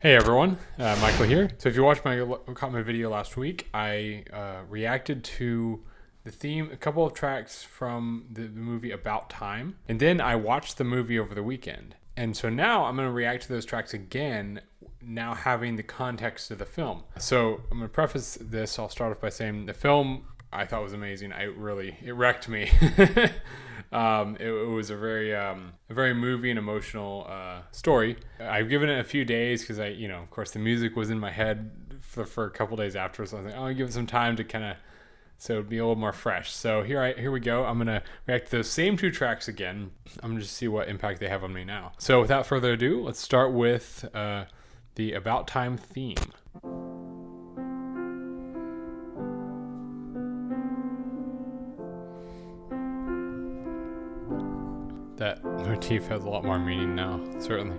Hey everyone, Michael here. So if you caught my video last week, I reacted to the theme, a couple of tracks from the movie About Time, and then I watched the movie over the weekend. And so now I'm going to react to those tracks again, now having the context of the film. So I'm going to preface this. I'll start off by saying the film I thought was amazing. It wrecked me. It was a very moving, emotional story. I've given it a few days because of course, the music was in my head for a couple days after. So I was like, I'll give it some time to kind of, so it'd be a little more fresh. So here we go. I'm gonna react to those same two tracks again. I'm gonna just see what impact they have on me now. So without further ado, let's start with the About Time theme. That motif has a lot more meaning now, certainly.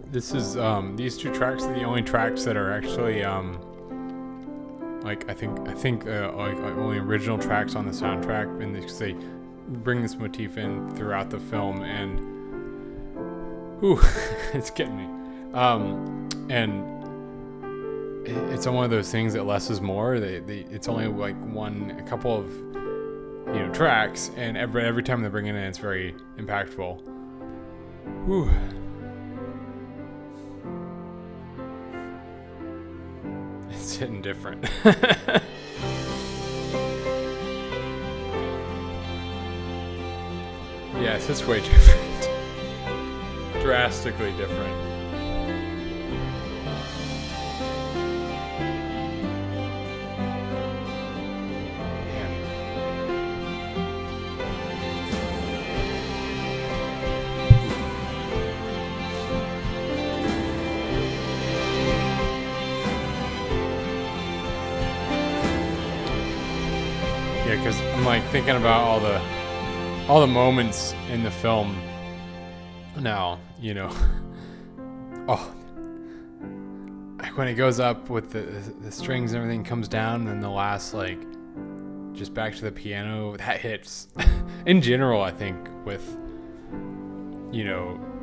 This is these two tracks are the only tracks that are actually I think only original tracks on the soundtrack, and they bring this motif in throughout the film, and it's getting me. And it's one of those things that less is more. It's only like a couple of tracks, and every time they bring it in, it's very impactful. Whew. It's hitting different. Yes, it's way different. Drastically different. Yeah, because I'm thinking about all the moments in the film now, oh, when it goes up with the strings and everything comes down, and then the last just back to the piano, that hits. In general, I think with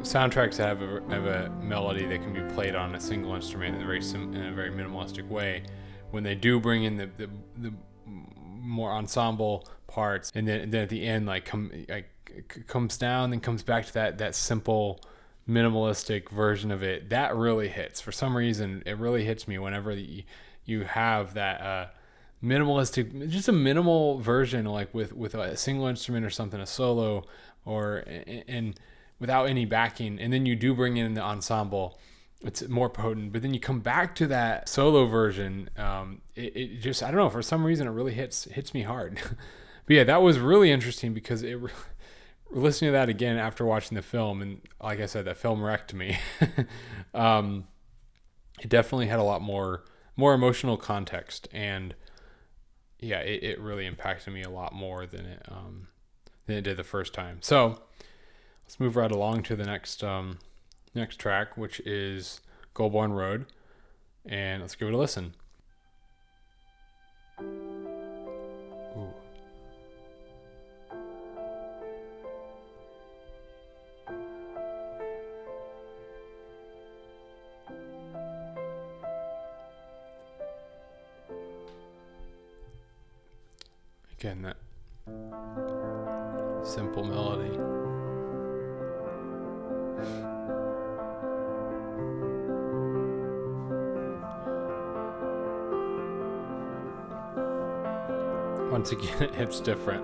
soundtracks that have a melody that can be played on a single instrument in a very minimalistic way, when they do bring in the more ensemble parts, and then at the end comes down, then comes back to that simple minimalistic version of it, that really hits. For some reason, it really hits me whenever you have that minimalistic, just a minimal version, with a single instrument or something, a solo, and without any backing, and then you do bring in the ensemble. It's more potent, but then you come back to that solo version. It just, I don't know, for some reason it really hits me hard. But yeah, that was really interesting because listening to that again after watching the film, and like I said, that film wrecked me. It definitely had a lot more emotional context, and yeah, it really impacted me a lot more than it did the first time. So let's move right along to the next track, which is Goulbourne Road, and let's give it a listen. Ooh. Again, that simple melody. Once again, it hits different.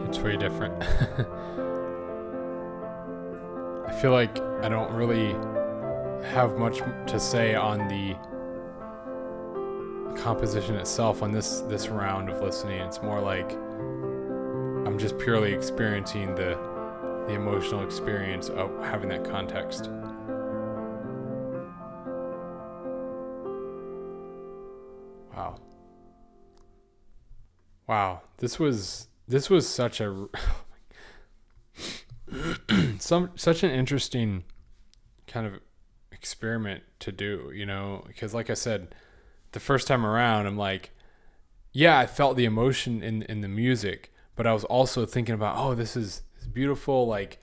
It's way different. I feel like I don't really have much to say on the composition itself on this round of listening. It's more like I'm just purely experiencing the emotional experience of having that context. Wow. Wow. This was such a such an interesting kind of experiment to do, because like I said, the first time around, I'm like, yeah, I felt the emotion in the music, but I was also thinking about, oh, this is beautiful, like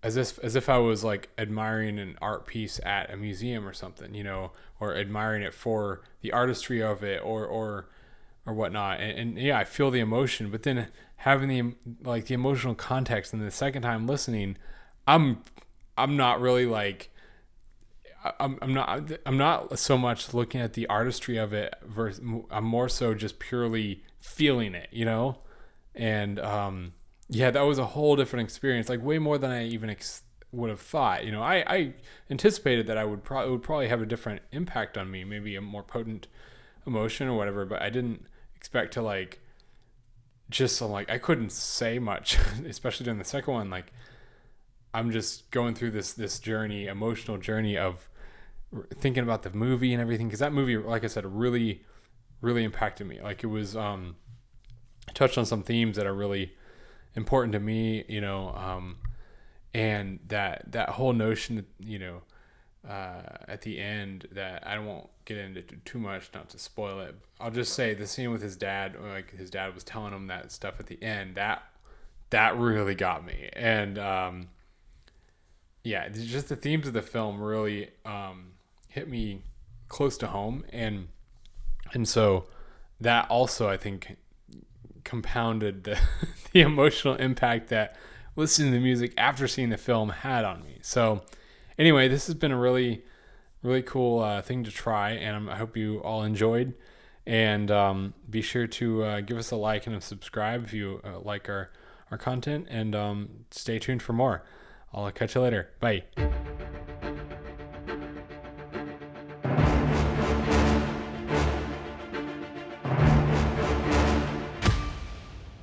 as if I was like admiring an art piece at a museum or something, or admiring it for the artistry of it or whatnot. And yeah, I feel the emotion, but then having the emotional context, and the second time listening, I'm not really like, I'm not so much looking at the artistry of it versus, I'm more so just purely feeling it, and yeah, that was a whole different experience, like way more than I even would have thought. I anticipated that it would probably have a different impact on me, maybe a more potent emotion or whatever, but I didn't expect to like, just like, I couldn't say much, especially during the second one. Like, I'm just going through this journey, emotional journey of thinking about the movie and everything, because that movie, like I said, really, really impacted me. Like, it was touched on some themes that are really important to me, and that whole notion, at the end, that I won't get into too much, not to spoil it. I'll just say the scene with his dad, like his dad was telling him that stuff at the end, that really got me. And yeah, just the themes of the film really hit me close to home, and so that also, I think, compounded the emotional impact that listening to the music after seeing the film had on me. So anyway, this has been a really, really cool thing to try, and I hope you all enjoyed. And be sure to give us a like and a subscribe if you like our content, and stay tuned for more. I'll catch you later. Bye.